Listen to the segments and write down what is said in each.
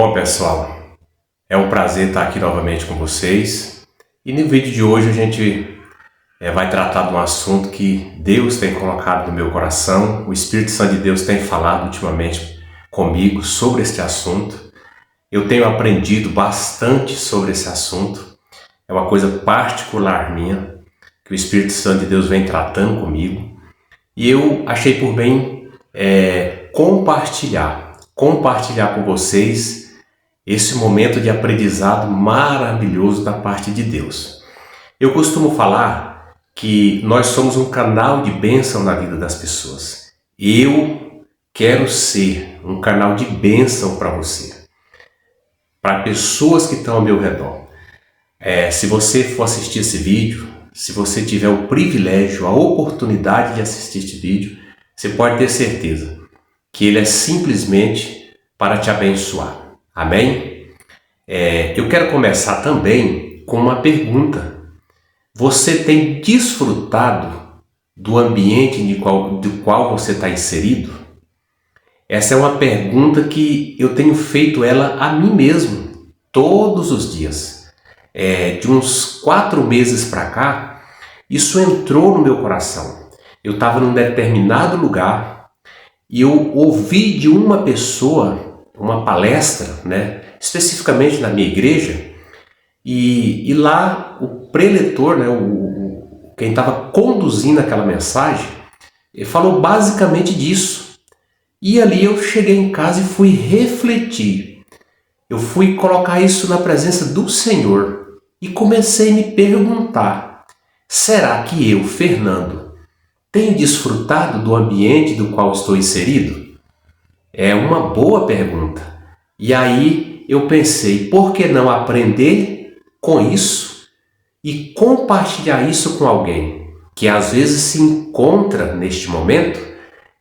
Bom, pessoal, é um prazer estar aqui novamente com vocês. E no vídeo de hoje a gente vai tratar de um assunto que Deus tem colocado no meu coração. O Espírito Santo de Deus tem falado ultimamente comigo sobre este assunto. Eu tenho aprendido bastante sobre esse assunto. É uma coisa particular minha, que o Espírito Santo de Deus vem tratando comigo. E eu achei por bem compartilhar com vocês esse momento de aprendizado maravilhoso da parte de Deus. Eu costumo falar que nós somos um canal de bênção na vida das pessoas. Eu quero ser um canal de bênção para você, para pessoas que estão ao meu redor. Se você for assistir esse vídeo, se você tiver o privilégio, a oportunidade de assistir este vídeo, você pode ter certeza que ele é simplesmente para te abençoar. Amém? Eu quero começar também com uma pergunta. Você tem desfrutado do ambiente do qual você está inserido? Essa é uma pergunta que eu tenho feito ela a mim mesmo, todos os dias. De uns 4 meses para cá, isso entrou no meu coração. Eu estava num determinado lugar e eu ouvi de uma pessoa uma palestra, especificamente na minha igreja, e lá o preletor, quem estava conduzindo aquela mensagem, ele falou basicamente disso. E ali eu cheguei em casa e fui refletir. Eu fui colocar isso na presença do Senhor e comecei a me perguntar: será que eu, Fernando, tenho desfrutado do ambiente do qual estou inserido? É uma boa pergunta. E aí eu pensei, por que não aprender com isso e compartilhar isso com alguém que às vezes se encontra neste momento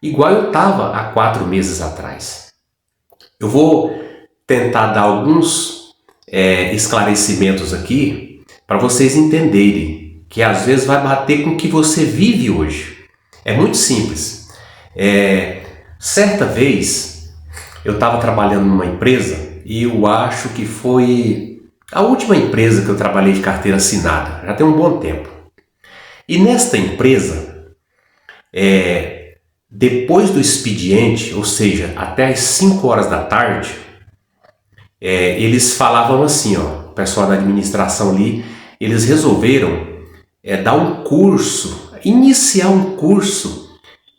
igual eu estava há 4 meses atrás? Eu vou tentar dar alguns esclarecimentos aqui para vocês entenderem que às vezes vai bater com o que você vive hoje. É muito simples. Certa vez eu estava trabalhando numa empresa e eu acho que foi a última empresa que eu trabalhei de carteira assinada, já tem um bom tempo. E nesta empresa, depois do expediente, ou seja, até às 5 horas da tarde, eles falavam assim, o pessoal da administração ali, eles resolveram dar um curso, iniciar um curso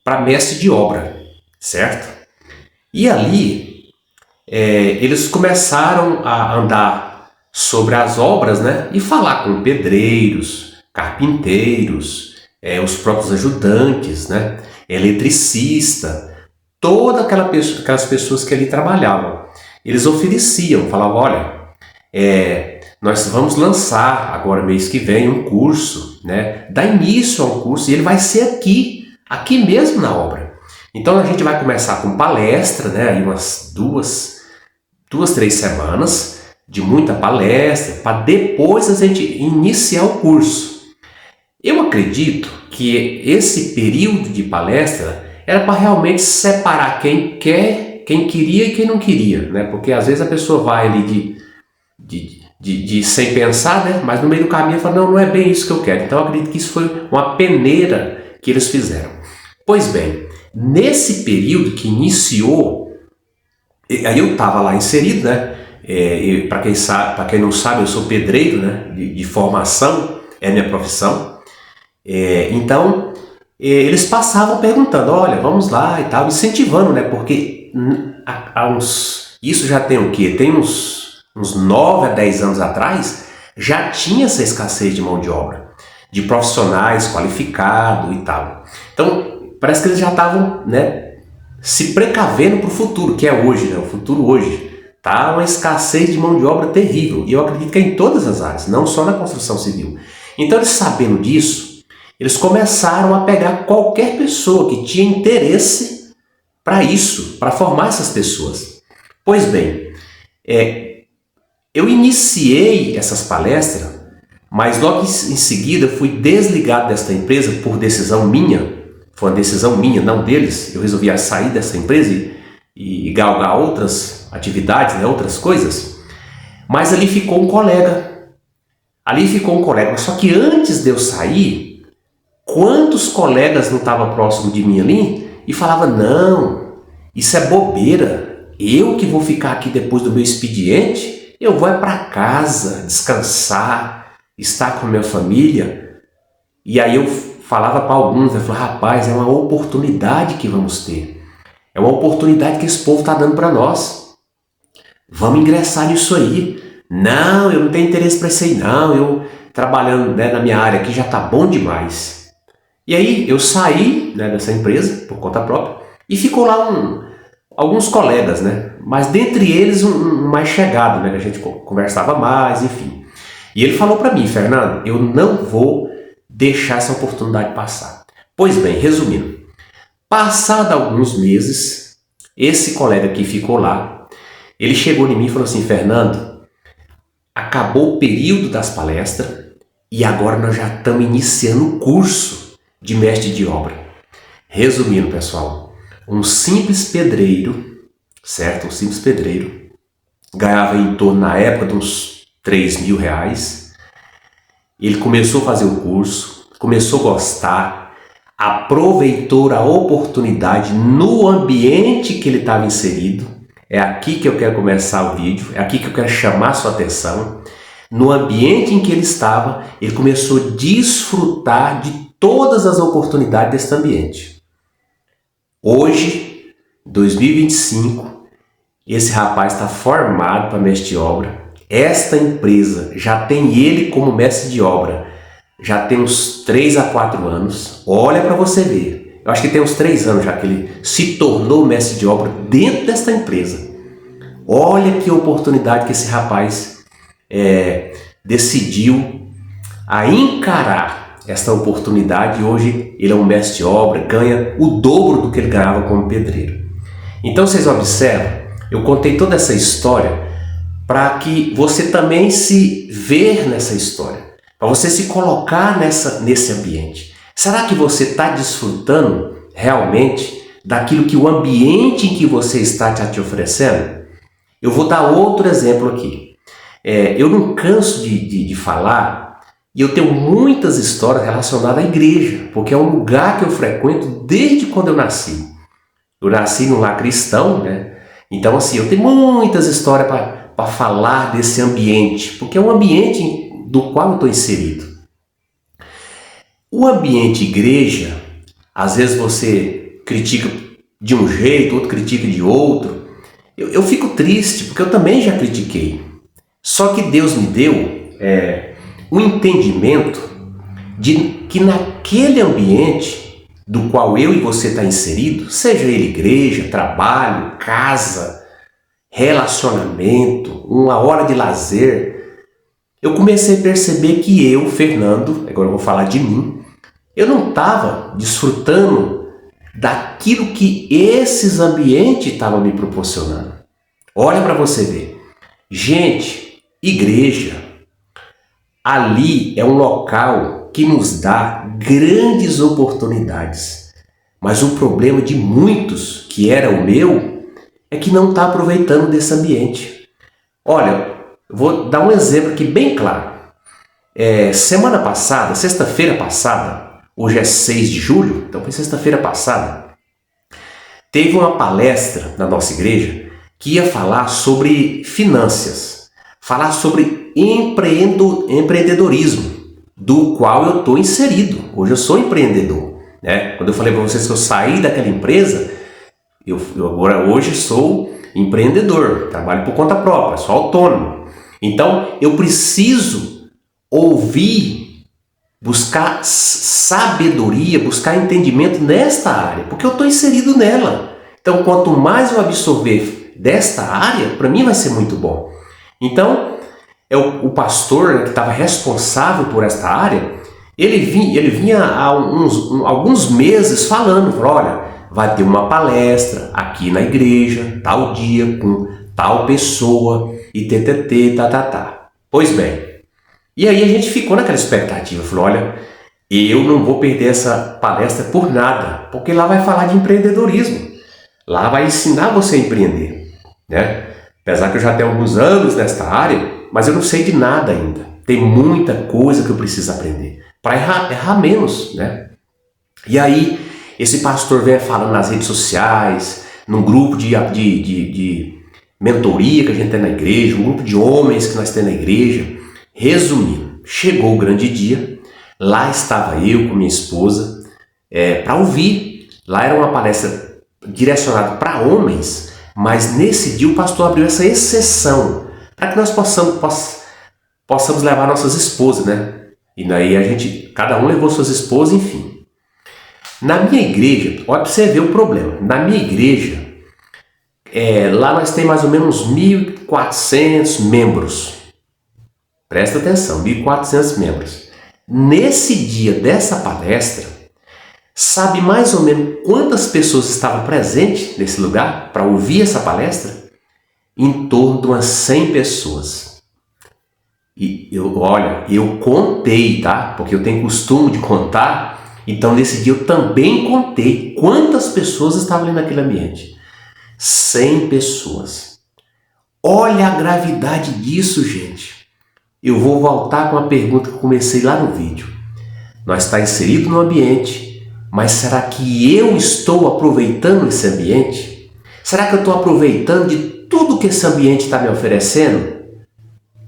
para mestre de obra. Certo? E ali eles começaram a andar sobre as obras, e falar com pedreiros, carpinteiros, os próprios ajudantes, eletricista, todas aquelas pessoas que ali trabalhavam. Eles ofereciam, falavam: olha, nós vamos lançar agora mês que vem um curso, dá início a um curso e ele vai ser aqui mesmo na obra. Então a gente vai começar com palestra, aí umas 2-3 semanas de muita palestra, para depois a gente iniciar o curso. Eu acredito que esse período de palestra era para realmente separar quem queria e quem não queria, porque às vezes a pessoa vai ali de sem pensar, mas no meio do caminho fala: não é bem isso que eu quero. Então eu acredito que isso foi uma peneira que eles fizeram. Pois bem, nesse período que iniciou, aí eu estava lá inserido, para quem não sabe, eu sou pedreiro, de formação, é minha profissão. Então, eles passavam perguntando: olha, vamos lá e tal, incentivando, porque isso já tem o quê? Tem uns 9 a 10 anos atrás, já tinha essa escassez de mão de obra, de profissionais qualificados e tal. Então, parece que eles já estavam se precavendo para o futuro, que é hoje, o futuro hoje. Tá uma escassez de mão de obra terrível. E eu acredito que é em todas as áreas, não só na construção civil. Então, eles sabendo disso, eles começaram a pegar qualquer pessoa que tinha interesse para isso, para formar essas pessoas. Pois bem, eu iniciei essas palestras, mas logo em seguida fui desligado desta empresa por decisão minha. Foi uma decisão minha, não deles. Eu resolvi sair dessa empresa e galgar outras atividades, né, outras coisas, mas ali ficou um colega. Só que antes de eu sair, quantos colegas não estavam próximo de mim ali e falavam, não, isso é bobeira, eu que vou ficar aqui depois do meu expediente, eu vou para casa, descansar, estar com a minha família. E aí eu falava para alguns, eu falava, rapaz, é uma oportunidade que vamos ter. É uma oportunidade que esse povo está dando para nós. Vamos ingressar nisso aí. Não, eu não tenho interesse para isso aí não, eu trabalhando, né, na minha área aqui já está bom demais. E aí eu saí, né, dessa empresa por conta própria e ficou lá alguns colegas, né? Mas dentre eles um mais chegado, né? Que a gente conversava mais, enfim. E ele falou para mim, Fernando, eu não vou deixar essa oportunidade passar. Pois bem, resumindo, passado alguns meses, esse colega que ficou lá, ele chegou em mim e falou assim, Fernando, acabou o período das palestras e agora nós já estamos iniciando o curso de mestre de obra. Resumindo, pessoal, um simples pedreiro, certo? Um simples pedreiro ganhava em torno, na época, de uns R$3.000. Ele começou a fazer o curso, começou a gostar, aproveitou a oportunidade no ambiente que ele estava inserido. É aqui que eu quero começar o vídeo, é aqui que eu quero chamar a sua atenção. No ambiente em que ele estava, ele começou a desfrutar de todas as oportunidades desse ambiente. Hoje, 2025, esse rapaz está formado para mestre de obra. Esta empresa já tem ele como mestre de obra, já tem uns 3 a 4 anos. Olha para você ver. Eu acho que tem uns 3 anos já que ele se tornou mestre de obra dentro desta empresa. Olha que oportunidade que esse rapaz decidiu a encarar esta oportunidade. Hoje ele é um mestre de obra, ganha o dobro do que ele ganhava como pedreiro. Então vocês observam, eu contei toda essa história para que você também se ver nessa história, para você se colocar nesse ambiente. Será que você está desfrutando realmente daquilo que o ambiente em que você está te oferecendo? Eu vou dar outro exemplo aqui. Eu não canso de falar, e eu tenho muitas histórias relacionadas à igreja, porque é um lugar que eu frequento desde quando eu nasci. Eu nasci num lar cristão, né? Então, assim, eu tenho muitas histórias para falar desse ambiente, porque é um ambiente do qual eu estou inserido. O ambiente igreja, às vezes você critica de um jeito, outro critica de outro. Eu fico triste, porque eu também já critiquei. Só que Deus me deu um entendimento de que naquele ambiente do qual eu e você está inserido, seja ele igreja, trabalho, casa, relacionamento, uma hora de lazer, eu comecei a perceber que eu, Fernando, agora eu vou falar de mim, eu não estava desfrutando daquilo que esses ambientes estavam me proporcionando. Olha para você ver. Gente, igreja, ali é um local que nos dá grandes oportunidades. Mas o problema de muitos, que era o meu, é que não está aproveitando desse ambiente. Olha, vou dar um exemplo aqui bem claro. Semana passada, sexta-feira passada, hoje é 6 de julho, então foi sexta-feira passada, teve uma palestra na nossa igreja que ia falar sobre finanças, falar sobre empreendedorismo, do qual eu estou inserido. Hoje eu sou empreendedor, né? Quando eu falei para vocês que eu saí daquela empresa, eu agora hoje sou empreendedor, trabalho por conta própria, sou autônomo. Então eu preciso ouvir, buscar sabedoria, buscar entendimento nesta área, porque eu estou inserido nela. Então quanto mais eu absorver desta área, para mim vai ser muito bom. Então o pastor, né, que estava responsável por esta área, ele vinha há alguns meses falou, olha, vai ter uma palestra aqui na igreja, tal dia, com tal pessoa, e ttt, tá. Pois bem, e aí a gente ficou naquela expectativa, falou, olha, eu não vou perder essa palestra por nada, porque lá vai falar de empreendedorismo, lá vai ensinar você a empreender, né? Apesar que eu já tenho alguns anos nesta área, mas eu não sei de nada ainda. Tem muita coisa que eu preciso aprender para errar menos, né? E aí, esse pastor vem falando nas redes sociais, num grupo de mentoria que a gente tem na igreja, um grupo de homens que nós temos na igreja. Resumindo, chegou o grande dia, lá estava eu com minha esposa para ouvir. Lá era uma palestra direcionada para homens, mas nesse dia o pastor abriu essa exceção para que nós possamos levar nossas esposas, né? E daí cada um levou suas esposas, enfim. Na minha igreja, olha para você ver o problema. Na minha igreja, lá nós temos mais ou menos 1.400 membros. Presta atenção, 1.400 membros. Nesse dia dessa palestra, sabe mais ou menos quantas pessoas estavam presentes nesse lugar para ouvir essa palestra? Em torno de umas 100 pessoas. E eu contei, tá? Porque eu tenho costume de contar. Então nesse dia eu também contei quantas pessoas estavam ali naquele ambiente. 100 pessoas. Olha a gravidade disso, gente. Eu vou voltar com a pergunta que eu comecei lá no vídeo. Nós estamos inseridos no ambiente, mas será que eu estou aproveitando esse ambiente? Será que eu estou aproveitando de tudo que esse ambiente está me oferecendo?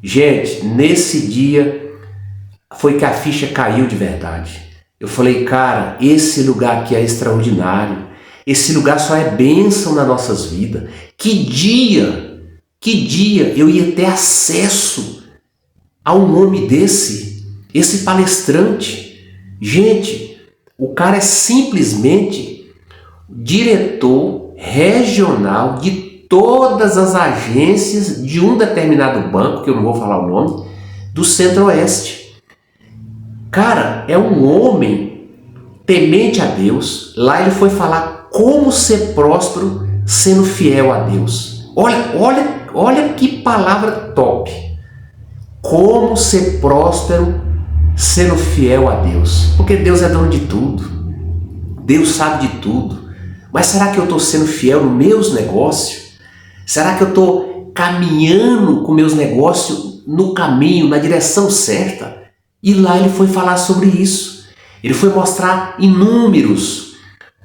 Gente, nesse dia foi que a ficha caiu de verdade. Eu falei, cara, esse lugar aqui é extraordinário. Esse lugar só é bênção nas nossas vidas. Que dia eu ia ter acesso a um homem esse palestrante? Gente, o cara é simplesmente diretor regional de todas as agências de um determinado banco, que eu não vou falar o nome, do Centro-Oeste. Cara, é um homem temente a Deus. Lá ele foi falar como ser próspero sendo fiel a Deus. Olha que palavra top. Como ser próspero sendo fiel a Deus. Porque Deus é dono de tudo. Deus sabe de tudo. Mas será que eu estou sendo fiel nos meus negócios? Será que eu estou caminhando com meus negócios no caminho, na direção certa? E lá ele foi falar sobre isso. Ele foi mostrar em números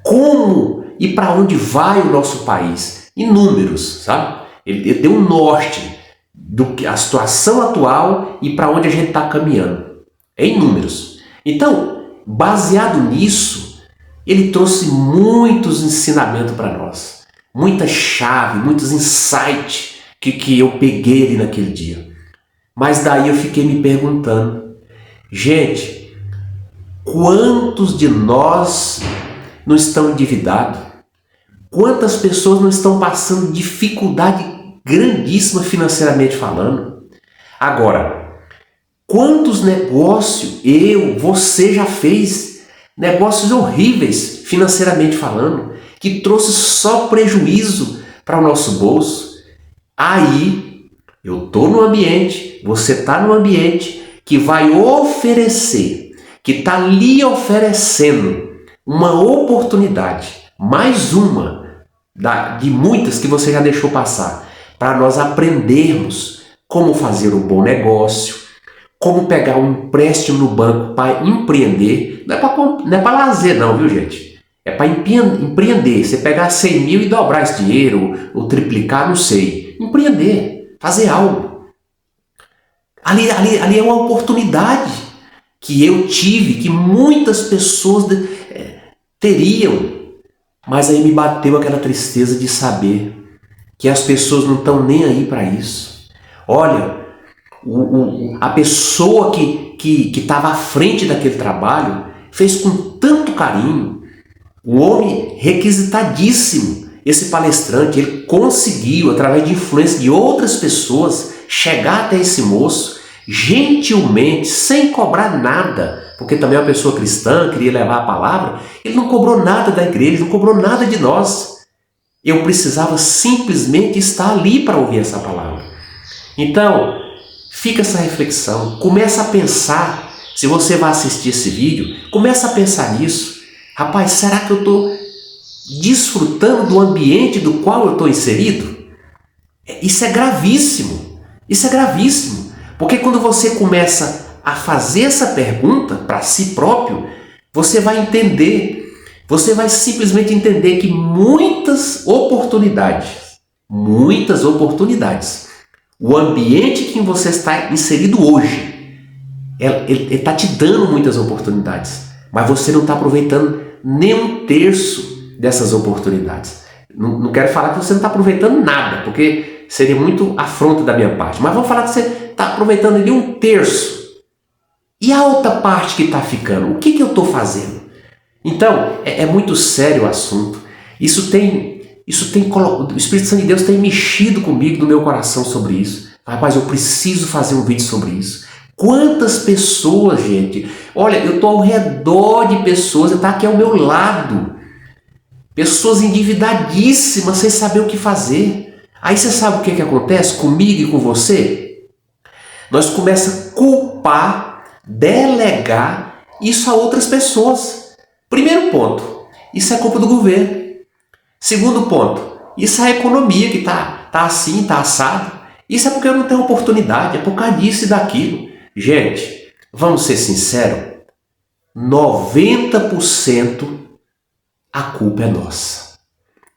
como e para onde vai o nosso país. Em números, sabe? Ele deu um norte a situação atual e para onde a gente está caminhando. Em números. Então, baseado nisso, ele trouxe muitos ensinamentos para nós. Muita chave, muitos insights que eu peguei ali naquele dia. Mas daí eu fiquei me perguntando, gente, quantos de nós não estão endividados? Quantas pessoas não estão passando dificuldade grandíssima financeiramente falando? Agora, quantos negócios você já fez? Negócios horríveis financeiramente falando, que trouxe só prejuízo para o nosso bolso. Aí, eu estou no ambiente, você está no ambiente que vai oferecer, que está lhe oferecendo uma oportunidade, mais uma de muitas que você já deixou passar, para nós aprendermos como fazer um bom negócio, como pegar um empréstimo no banco para empreender. Não é para lazer não, viu gente? É para empreender. Você pegar 100 mil e dobrar esse dinheiro, ou triplicar, não sei. Empreender, fazer algo. Ali é uma oportunidade que eu tive, que muitas pessoas teriam. Mas aí me bateu aquela tristeza de saber que as pessoas não estão nem aí para isso. Olha, a pessoa que estava à frente daquele trabalho fez com tanto carinho. Um homem requisitadíssimo, esse palestrante, ele conseguiu, através de influência de outras pessoas, chegar até esse moço, gentilmente, sem cobrar nada, porque também é uma pessoa cristã, queria levar a palavra, ele não cobrou nada da igreja, não cobrou nada de nós. Eu precisava simplesmente estar ali para ouvir essa palavra. Então, fica essa reflexão, começa a pensar, se você vai assistir esse vídeo, começa a pensar nisso. Rapaz, será que eu estou desfrutando do ambiente do qual eu estou inserido? Isso é gravíssimo. Isso é gravíssimo. Porque quando você começa a fazer essa pergunta para si próprio, você vai entender, você vai simplesmente entender que muitas oportunidades, o ambiente em que você está inserido hoje, ele está te dando muitas oportunidades, mas você não está aproveitando nem um terço dessas oportunidades. Não quero falar que você não está aproveitando nada, porque seria muito afronta da minha parte, mas vamos falar que você está aproveitando ali um terço. E a outra parte que está ficando? O que eu estou fazendo? Então, é muito sério o assunto. O Espírito Santo de Deus tem mexido comigo no meu coração sobre isso. Rapaz, eu preciso fazer um vídeo sobre isso. Quantas pessoas, gente, olha, eu estou ao redor de pessoas, está aqui ao meu lado, pessoas endividadíssimas, sem saber o que fazer. Aí você sabe o que acontece comigo e com você? Nós começamos a culpar, delegar isso a outras pessoas. Primeiro ponto, isso é culpa do governo. Segundo ponto, isso é a economia que tá assim, tá assado. Isso é porque eu não tenho oportunidade, é por causa disso e daquilo. Gente, vamos ser sinceros, 90% a culpa é nossa.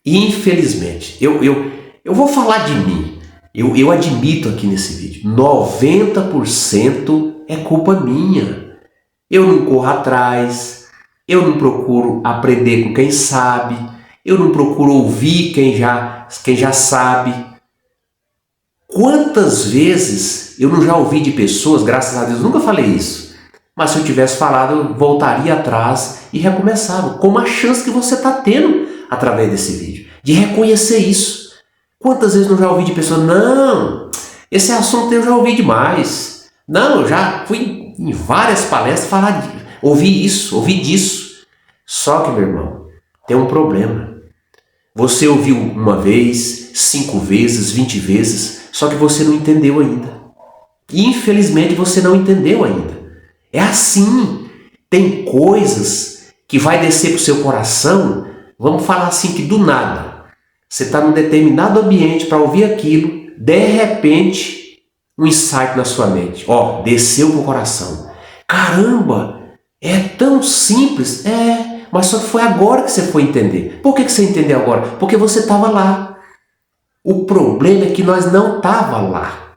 Infelizmente, eu vou falar de mim. Eu admito aqui nesse vídeo, 90% é culpa minha. Eu não corro atrás, eu não procuro aprender com quem sabe, eu não procuro ouvir quem já sabe. Quantas vezes eu não já ouvi de pessoas, graças a Deus, nunca falei isso, mas se eu tivesse falado, eu voltaria atrás e recomeçava, como a chance que você está tendo através desse vídeo, de reconhecer isso. Quantas vezes eu não já ouvi de pessoas, não, esse assunto eu já ouvi demais, não, eu já fui em várias palestras ouvi isso, ouvi disso. Só que, meu irmão, tem um problema. Você ouviu uma vez, 5 vezes, 20 vezes, só que você não entendeu ainda. Infelizmente você não entendeu ainda. É assim. Tem coisas que vai descer para o seu coração, vamos falar assim que do nada. Você está num determinado ambiente para ouvir aquilo, de repente, um insight na sua mente. Desceu para o coração. Caramba, é tão simples. Mas só que foi agora que você foi entender. Por que você entendeu agora? Porque você estava lá. O problema é que nós não estávamos lá.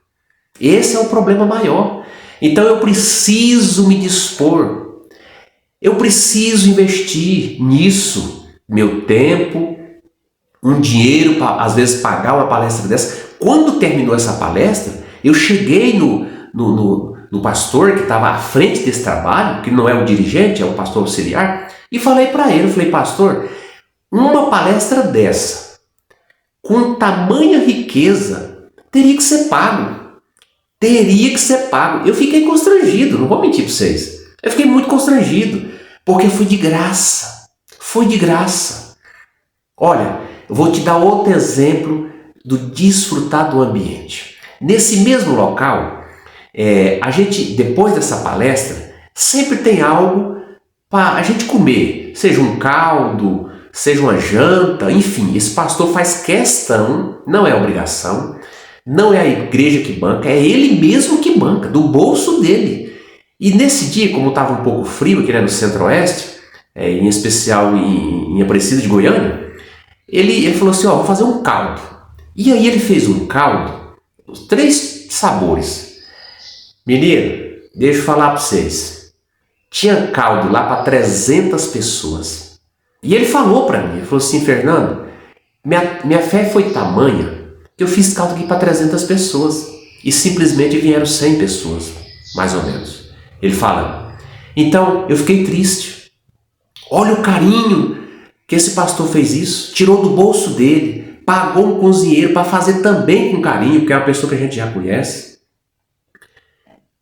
Esse é o problema maior. Então eu preciso me dispor. Eu preciso investir nisso. Meu tempo, um dinheiro para às vezes pagar uma palestra dessa. Quando terminou essa palestra, eu cheguei no pastor que estava à frente desse trabalho, que não é o dirigente, é o pastor auxiliar, e falei para ele, pastor, uma palestra dessa, com tamanha riqueza, teria que ser pago. Teria que ser pago. Eu fiquei constrangido, não vou mentir para vocês. Eu fiquei muito constrangido, porque foi de graça. Foi de graça. Olha, eu vou te dar outro exemplo do desfrutar do ambiente. Nesse mesmo local, a gente, depois dessa palestra, sempre tem algo para a gente comer, seja um caldo, seja uma janta, enfim, esse pastor faz questão, não é obrigação, não é a igreja que banca, é ele mesmo que banca, do bolso dele. E nesse dia, como estava um pouco frio aqui no Centro-Oeste, em especial em Aparecida de Goiânia, ele falou assim, vou fazer um caldo. E aí ele fez um caldo, os 3 sabores. Menino, deixa eu falar para vocês. Tinha caldo lá para 300 pessoas. E ele falou para mim, ele falou assim, Fernando, minha fé foi tamanha que eu fiz caldo aqui para 300 pessoas. E simplesmente vieram 100 pessoas, mais ou menos. Ele fala, então eu fiquei triste. Olha o carinho que esse pastor fez isso. Tirou do bolso dele, pagou um cozinheiro para fazer também com carinho, porque é uma pessoa que a gente já conhece.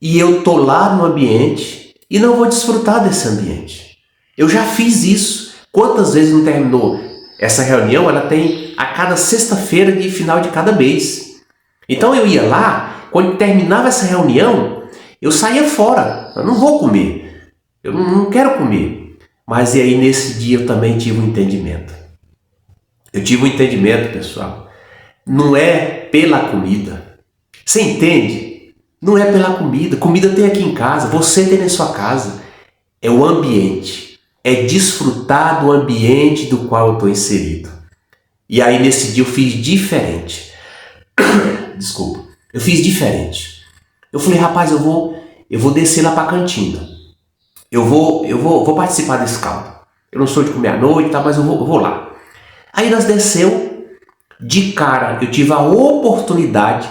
E eu tô lá no ambiente e não vou desfrutar desse ambiente. Eu já fiz isso. Quantas vezes não terminou? Essa reunião ela tem a cada sexta-feira de final de cada mês. Então eu ia lá, quando terminava essa reunião, eu saía fora. Eu não vou comer. Eu não quero comer. Mas e aí nesse dia eu também tive um entendimento. Eu tive um entendimento, pessoal. não é pela comida. Você entende? Não é pela comida. Comida tem aqui em casa, você tem na sua casa. É o ambiente. É desfrutar do ambiente do qual eu estou inserido. E aí nesse dia eu fiz diferente. Desculpa. Eu fiz diferente. Eu falei, rapaz, eu vou descer lá para a cantina. Vou participar desse caldo. Eu não sou de comer à noite, tá, mas eu vou lá. Aí nós desceu. De cara, eu tive a oportunidade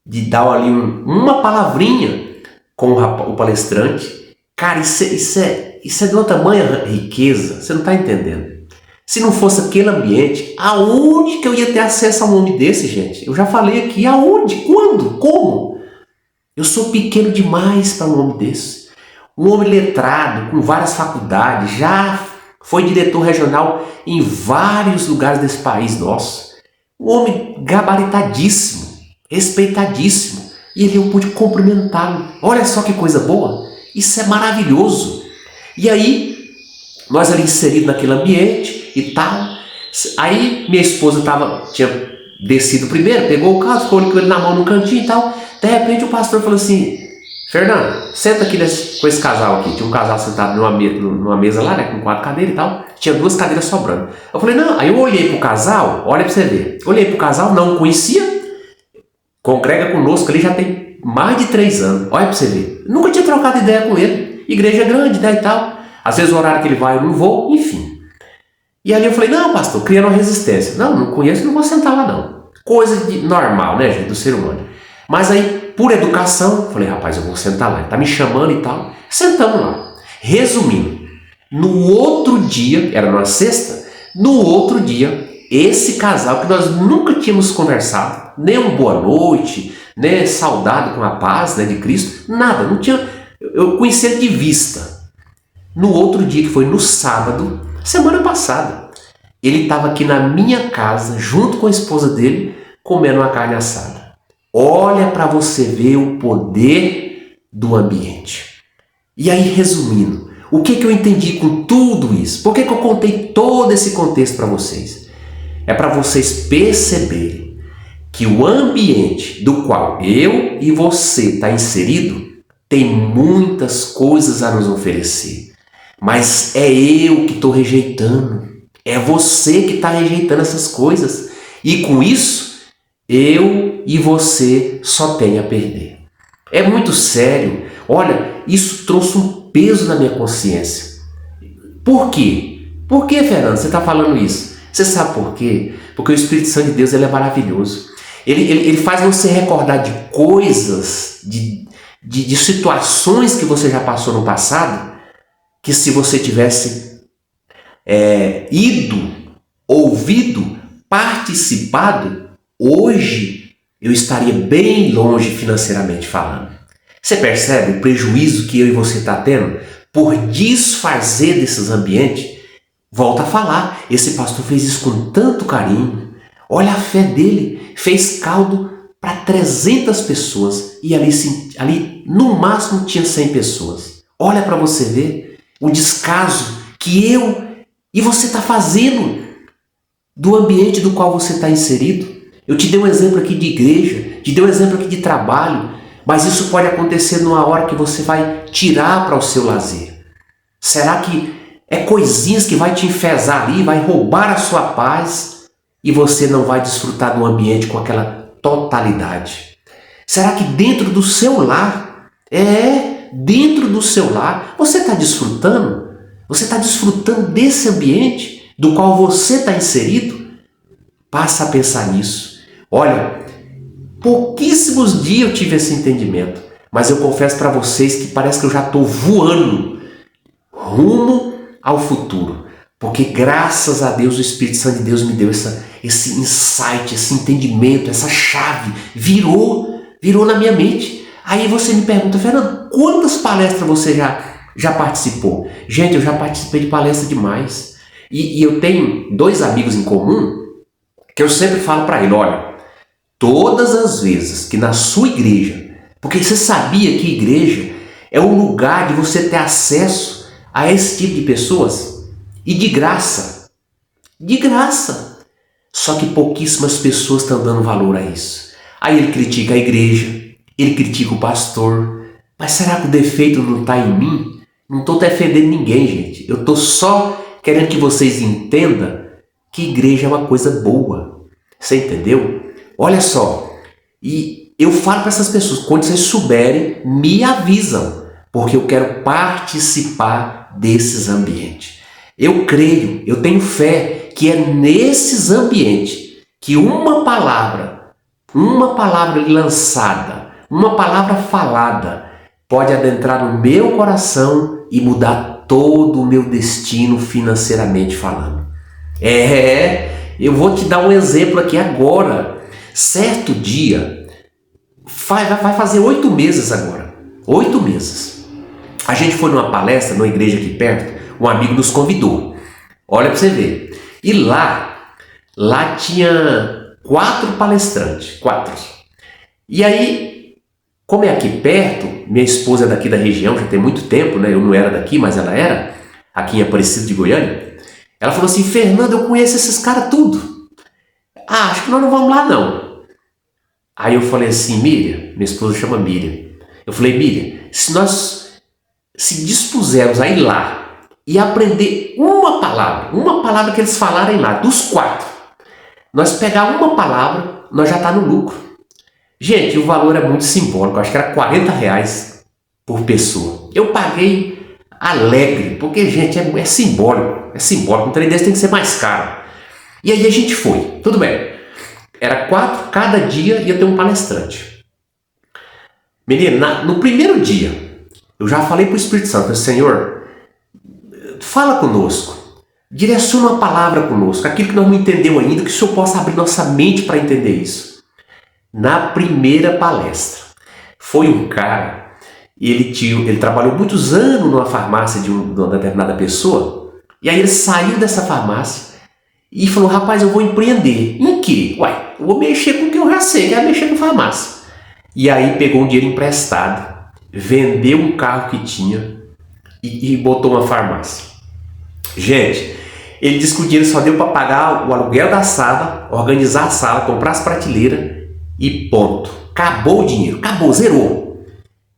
de dar ali uma palavrinha com o palestrante. Cara, isso é de uma tamanha riqueza, você não está entendendo. Se não fosse aquele ambiente, aonde que eu ia ter acesso a um homem desse, gente? Eu já falei aqui, aonde? Quando? Como? Eu sou pequeno demais para um homem desse. Um homem letrado, com várias faculdades, já foi diretor regional em vários lugares desse país nosso. Um homem gabaritadíssimo, respeitadíssimo. E eu pude cumprimentá-lo. Olha só que coisa boa. Isso é maravilhoso. E aí, nós ali inseridos naquele ambiente e tal. Aí minha esposa tinha descido primeiro, pegou o carro, ficou com ele na mão no cantinho e tal. De repente o pastor falou assim, Fernando, senta aqui com esse casal aqui. Tinha um casal sentado numa mesa lá, né, com 4 cadeiras e tal. Tinha 2 cadeiras sobrando. Eu falei, não. Aí eu olhei pro casal, olha pra você ver. Olhei pro casal, não conhecia. Congrega conosco ali já tem mais de 3 anos. Olha pra você ver. Nunca tinha trocado ideia com ele. Igreja grande, né, e tal. Às vezes o horário que ele vai eu não vou, enfim. E ali eu falei, não, pastor, criando uma resistência. Não conheço, não vou sentar lá não. Coisa normal, né, gente, do ser humano. Mas aí, por educação, falei, rapaz, eu vou sentar lá. Ele tá me chamando e tal. Sentamos lá. Resumindo, no outro dia, era numa sexta, no outro dia, esse casal que nós nunca tínhamos conversado, nem um boa noite, nem saudado com a paz, né, de Cristo, nada, não tinha, eu conheci ele de vista. No outro dia, que foi no sábado, semana passada, ele estava aqui na minha casa, junto com a esposa dele, comendo uma carne assada. Olha para você ver o poder do ambiente. E aí, resumindo, o que eu entendi com tudo isso? Por que eu contei todo esse contexto para vocês? É para vocês perceberem que o ambiente do qual eu e você está inserido tem muitas coisas a nos oferecer. Mas é eu que estou rejeitando. É você que está rejeitando essas coisas. E com isso, eu e você só tem a perder. É muito sério. Olha, isso trouxe um peso na minha consciência. Por quê? Por que, Fernando, você está falando isso? Você sabe por quê? Porque o Espírito Santo de Deus ele é maravilhoso. Ele faz você recordar de coisas, de situações que você já passou no passado, que se você tivesse ido, ouvido, participado, hoje eu estaria bem longe financeiramente falando. Você percebe o prejuízo que eu e você está tendo por desfazer desses ambientes? Volta a falar, esse pastor fez isso com tanto carinho. Olha a fé dele, fez caldo para 300 pessoas e ali no máximo tinha 100 pessoas. Olha para você ver o descaso que eu e você está fazendo do ambiente do qual você está inserido. Eu te dei um exemplo aqui de igreja, te dei um exemplo aqui de trabalho, mas isso pode acontecer numa hora que você vai tirar para o seu lazer. Será que é coisinhas que vai te enfesar ali, vai roubar a sua paz e você não vai desfrutar do ambiente com aquela totalidade? Será que dentro do seu lar, dentro do seu lar, você está desfrutando? Você está desfrutando desse ambiente do qual você está inserido? Passa a pensar nisso. Olha, pouquíssimos dias eu tive esse entendimento, mas eu confesso para vocês que parece que eu já estou voando rumo ao futuro, porque graças a Deus o Espírito Santo de Deus me deu esse insight, esse entendimento, essa chave, virou na minha mente. Aí você me pergunta, Fernando, quantas palestras você já participou? Gente, eu já participei de palestra demais. E eu tenho 2 amigos em comum que eu sempre falo para ele, olha, todas as vezes que na sua igreja, porque você sabia que igreja é um lugar de você ter acesso a esse tipo de pessoas? E de graça. De graça. Só que pouquíssimas pessoas estão dando valor a isso. Aí ele critica a igreja, ele critica o pastor. Mas será que o defeito não está em mim? Não estou defendendo ninguém, gente. Eu estou só querendo que vocês entendam que igreja é uma coisa boa. Você entendeu? Olha só. E eu falo para essas pessoas, quando vocês souberem, me avisam. Porque eu quero participar desses ambientes. Eu creio, eu tenho fé que é nesses ambientes que uma palavra lançada, uma palavra falada, pode adentrar no meu coração e mudar todo o meu destino financeiramente falando. Eu vou te dar um exemplo aqui agora. Certo dia, vai fazer 8 meses agora. 8 meses. A gente foi numa palestra, numa igreja aqui perto, um amigo nos convidou. Olha para você ver. E lá tinha 4 palestrantes. 4. E aí, como é aqui perto, minha esposa é daqui da região, já tem muito tempo, né? Eu não era daqui, mas ela era, aqui em Aparecido de Goiânia. Ela falou assim, Fernando, eu conheço esses caras tudo. Acho que nós não vamos lá não. Aí eu falei assim, Miriam, minha esposa chama Miriam. Eu falei, Miriam, se nós se dispusermos a ir lá e aprender uma palavra que eles falarem lá, dos 4, nós pegar uma palavra, nós já está no lucro. Gente, o valor é muito simbólico, acho que era R$40 por pessoa. Eu paguei alegre, porque, gente, é simbólico, um trem desse tem que ser mais caro. E aí a gente foi, tudo bem. Era 4, cada dia ia ter um palestrante. Menina, no primeiro dia, eu já falei para o Espírito Santo, Senhor, fala conosco, direciona uma palavra conosco, aquilo que nós não entendemos ainda, que o Senhor possa abrir nossa mente para entender isso. Na primeira palestra, foi um cara, ele trabalhou muitos anos numa farmácia de uma determinada pessoa, e aí ele saiu dessa farmácia e falou, rapaz, eu vou empreender. Em quê? Uai, eu vou mexer com o que eu já sei, que é mexer com farmácia. E aí pegou um dinheiro emprestado, vendeu um carro que tinha e botou uma farmácia. Gente, ele disse que o dinheiro só deu para pagar o aluguel da sala, organizar a sala, comprar as prateleiras, e ponto. Acabou o dinheiro, acabou, zerou.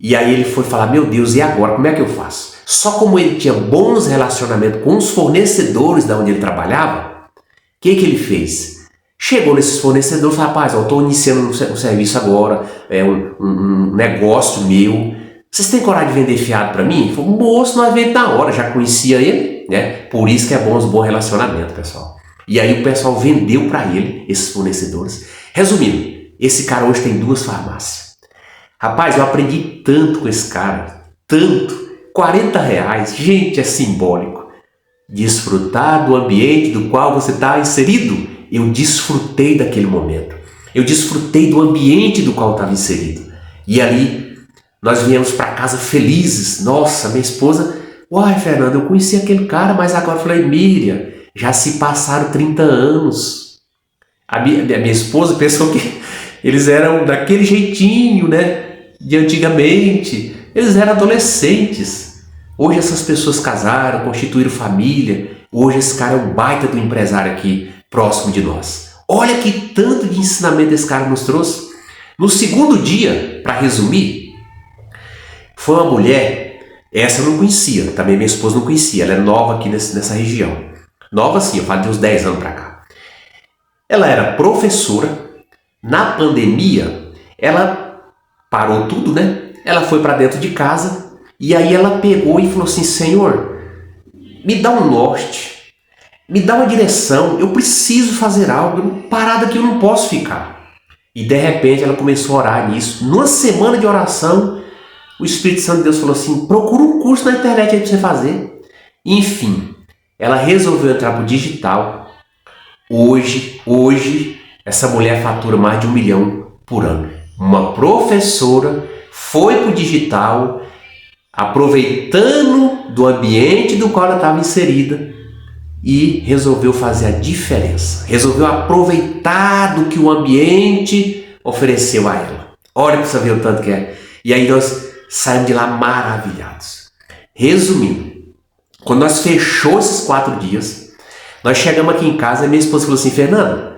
E aí ele foi falar, meu Deus, e agora? Como é que eu faço? Só como ele tinha bons relacionamentos com os fornecedores da onde ele trabalhava, o que ele fez? Chegou nesses fornecedores e falou, rapaz, eu estou iniciando um serviço agora, é um negócio meu. Vocês têm coragem de vender fiado para mim? Ele falou, moço, nós vendemos na hora, já conhecia ele, né? Por isso que é bom os bons relacionamentos, pessoal. E aí o pessoal vendeu para ele, esses fornecedores. Resumindo, esse cara hoje tem 2 farmácias. Rapaz, eu aprendi tanto com esse cara, tanto. R$40, gente, é simbólico. Desfrutar do ambiente do qual você está inserido. Eu desfrutei daquele momento. Eu desfrutei do ambiente do qual eu estava inserido. E ali, nós viemos para casa felizes. Nossa, minha esposa, uai, Fernando, eu conheci aquele cara, mas agora eu falei, Miriam, já se passaram 30 anos. A minha esposa pensou que eles eram daquele jeitinho, né? De antigamente. Eles eram adolescentes. Hoje essas pessoas casaram, constituíram família. Hoje esse cara é um baita do empresário aqui, próximo de nós. Olha que tanto de ensinamento esse cara nos trouxe. No segundo dia, para resumir, foi uma mulher, essa eu não conhecia, também minha esposa não conhecia, ela é nova aqui nessa região. Nova sim, eu falo de uns 10 anos para cá. Ela era professora. Na pandemia, ela parou tudo, né? Ela foi para dentro de casa e aí ela pegou e falou assim, Senhor, me dá um norte, me dá uma direção, eu preciso fazer algo, parada que eu não posso ficar. E de repente ela começou a orar nisso. Numa semana de oração, o Espírito Santo de Deus falou assim, procura um curso na internet aí para você fazer. Enfim, ela resolveu entrar para o digital. Hoje, essa mulher fatura mais de 1 milhão por ano. Uma professora foi para o digital, aproveitando do ambiente do qual ela estava inserida e resolveu fazer a diferença. Resolveu aproveitar do que o ambiente ofereceu a ela. Olha para você ver o tanto que é. E aí nós saímos de lá maravilhados. Resumindo, quando nós fechou esses 4 dias, nós chegamos aqui em casa e minha esposa falou assim, Fernando,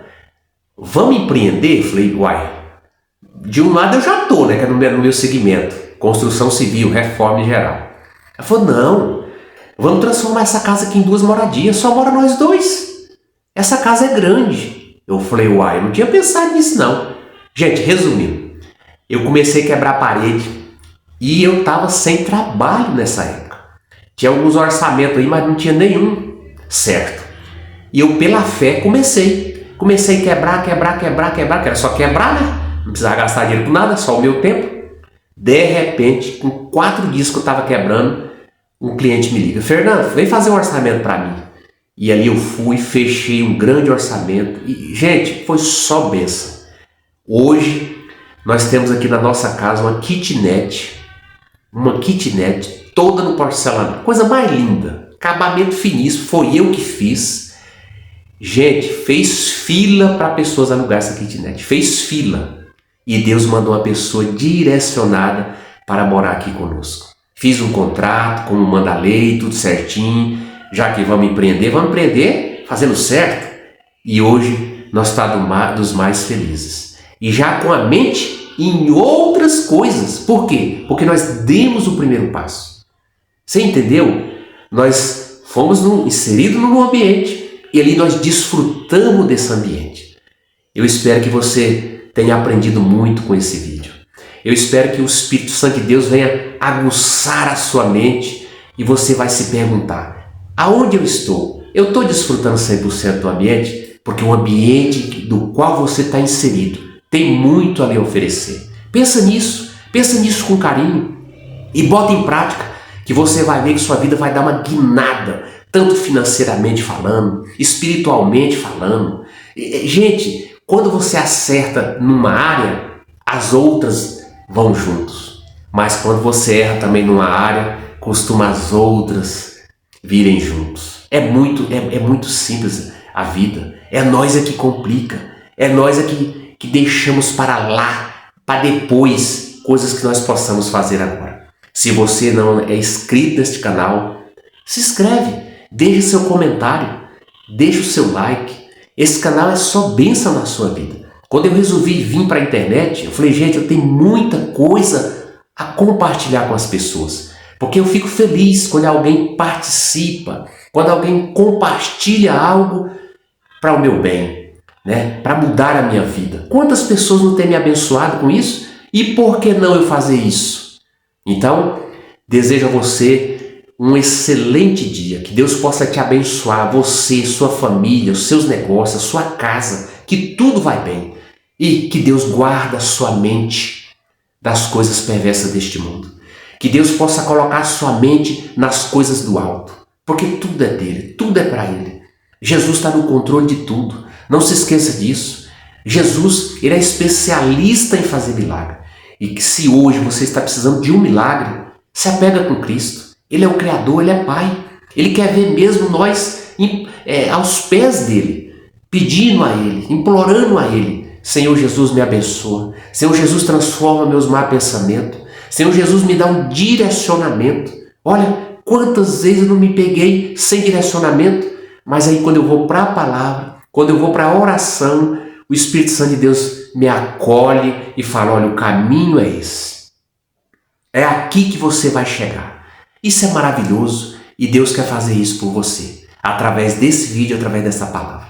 vamos empreender? Eu falei, uai, de um lado eu já tô, né, que é no meu segmento, construção civil, reforma em geral. Ela falou, não, vamos transformar essa casa aqui em 2 moradias, só mora nós 2. Essa casa é grande. Eu falei, uai, eu não tinha pensado nisso não. Gente, resumindo, eu comecei a quebrar a parede e eu tava sem trabalho nessa época. Tinha alguns orçamentos aí, mas não tinha nenhum certo. E eu, pela fé, comecei a quebrar, que era só quebrar, né? Não precisava gastar dinheiro com nada, só o meu tempo. De repente, com 4 dias que eu estava quebrando, um cliente me liga, Fernando, vem fazer um orçamento para mim. E ali eu fui, fechei um grande orçamento. E, gente, foi só bênção. Hoje, nós temos aqui na nossa casa uma kitnet toda no porcelanato. Coisa mais linda, acabamento finíssimo, foi eu que fiz. Gente, fez fila para pessoas alugar essa kitnet, fez fila. E Deus mandou uma pessoa direcionada para morar aqui conosco. Fiz um contrato, como manda a lei, tudo certinho. Já que vamos empreender fazendo certo. E hoje nós estamos dos mais felizes. E já com a mente em outras coisas. Por quê? Porque nós demos o primeiro passo. Você entendeu? Nós fomos inseridos num ambiente e ali nós desfrutamos desse ambiente. Eu espero que você tenha aprendido muito com esse vídeo. Eu espero que o Espírito Santo de Deus venha aguçar a sua mente e você vai se perguntar, aonde eu estou? Eu estou desfrutando 100% do ambiente? Porque o ambiente do qual você está inserido tem muito a lhe oferecer. Pensa nisso com carinho e bota em prática que você vai ver que sua vida vai dar uma guinada, tanto financeiramente falando, espiritualmente falando. Gente, quando você acerta numa área, as outras vão juntos. Mas quando você erra também numa área, costuma as outras virem juntos. É muito simples a vida. É nós que complica. É nós que deixamos para lá, para depois, coisas que nós possamos fazer agora. Se você não é inscrito neste canal, se inscreve, deixe seu comentário, deixe o seu like. Esse canal é só bênção na sua vida. Quando eu resolvi vir para a internet, eu falei, gente, eu tenho muita coisa a compartilhar com as pessoas. Porque eu fico feliz quando alguém participa, quando alguém compartilha algo para o meu bem, né? Para mudar a minha vida. Quantas pessoas não têm me abençoado com isso? E por que não eu fazer isso? Então, desejo a você um excelente dia, que Deus possa te abençoar, você, sua família, os seus negócios, a sua casa, que tudo vai bem e que Deus guarda a sua mente das coisas perversas deste mundo, que Deus possa colocar a sua mente nas coisas do alto, porque tudo é dele, tudo é para ele. Jesus está no controle de tudo, não se esqueça disso. Jesus, ele é especialista em fazer milagre e que se hoje você está precisando de um milagre, se apega com Cristo. Ele é o Criador, Ele é Pai. Ele quer ver mesmo nós aos pés dEle, pedindo a Ele, implorando a Ele. Senhor Jesus, me abençoa. Senhor Jesus, transforma meus maus pensamentos. Senhor Jesus, me dá um direcionamento. Olha, quantas vezes eu não me peguei sem direcionamento, mas aí quando eu vou para a palavra, quando eu vou para a oração, o Espírito Santo de Deus me acolhe e fala, olha, o caminho é esse. É aqui que você vai chegar. Isso é maravilhoso e Deus quer fazer isso por você, através desse vídeo, através dessa palavra.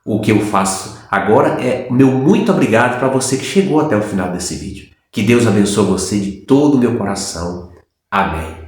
O que eu faço agora é meu muito obrigado para você que chegou até o final desse vídeo. Que Deus abençoe você de todo o meu coração. Amém.